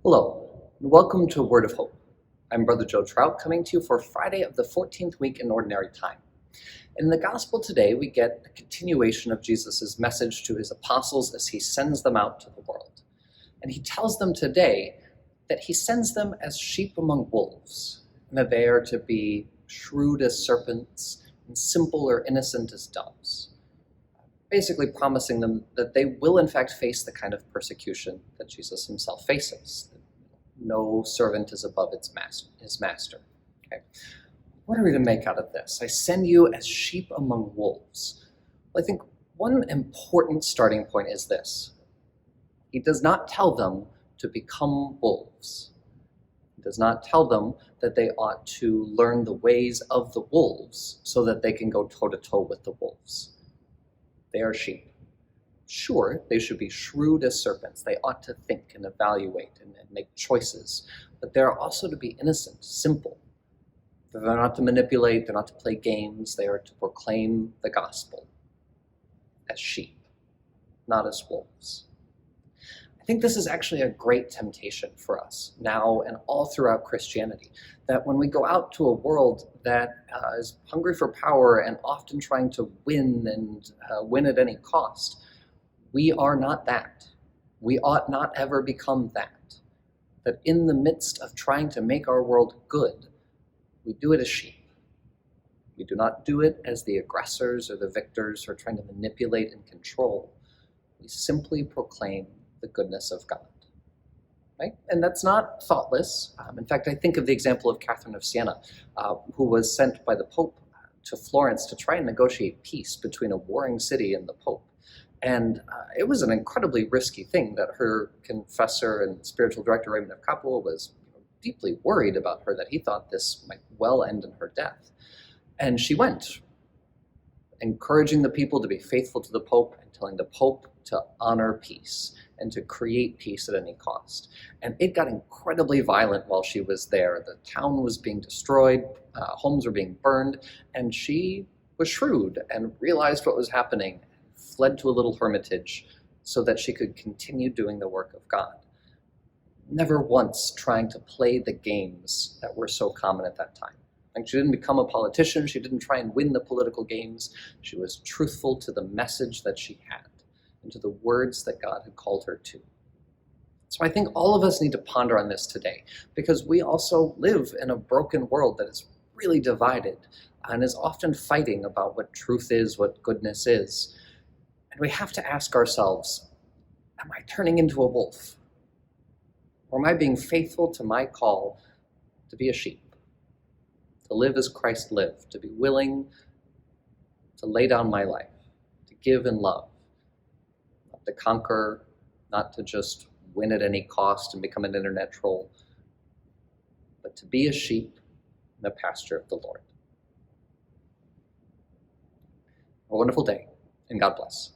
Hello, and welcome to Word of Hope. I'm Brother Joe Trout, coming to you for Friday of the 14th week in Ordinary Time. In the Gospel today, we get a continuation of Jesus' message to his apostles as he sends them out to the world. And he tells them today that he sends them as sheep among wolves, and that they are to be shrewd as serpents and simple or innocent as doves. Basically promising them that they will in fact face the kind of persecution that Jesus himself faces. No servant is above his master. Okay. What are we to make out of this? I send you as sheep among wolves. Well, I think one important starting point is this. He does not tell them to become wolves. He does not tell them that they ought to learn the ways of the wolves so that they can go toe-to-toe with the wolves. They are sheep. Sure, they should be shrewd as serpents. They ought to think and evaluate and make choices. But they are also to be innocent, simple. They're not to manipulate, they're not to play games. They are to proclaim the gospel as sheep, not as wolves. I think this is actually a great temptation for us now and all throughout Christianity, that when we go out to a world that is hungry for power and often trying to win and win at any cost, we are not that. We ought not ever become that. That in the midst of trying to make our world good, we do it as sheep. We do not do it as the aggressors or the victors who are trying to manipulate and control. We simply proclaim the goodness of God. Right? And that's not thoughtless. In fact, I think of the example of Catherine of Siena, who was sent by the Pope to Florence to try and negotiate peace between a warring city and the Pope. And it was an incredibly risky thing that her confessor and spiritual director, Raymond of Capua, was deeply worried about her, that he thought this might well end in her death. And she went, encouraging the people to be faithful to the Pope and telling the Pope to honor peace and to create peace at any cost. And it got incredibly violent while she was there. The town was being destroyed, homes were being burned, and she was shrewd and realized what was happening, fled to a little hermitage so that she could continue doing the work of God. Never once trying to play the games that were so common at that time. Like, she didn't become a politician, she didn't try and win the political games. She was truthful to the message that she had and to the words that God had called her to. So I think all of us need to ponder on this today, because we also live in a broken world that is really divided and is often fighting about what truth is, what goodness is. And we have to ask ourselves, am I turning into a wolf? Or am I being faithful to my call to be a sheep? To live as Christ lived, to be willing to lay down my life, to give and love, not to conquer, not to just win at any cost and become an internet troll, but to be a sheep in the pasture of the Lord. A wonderful day, and God bless.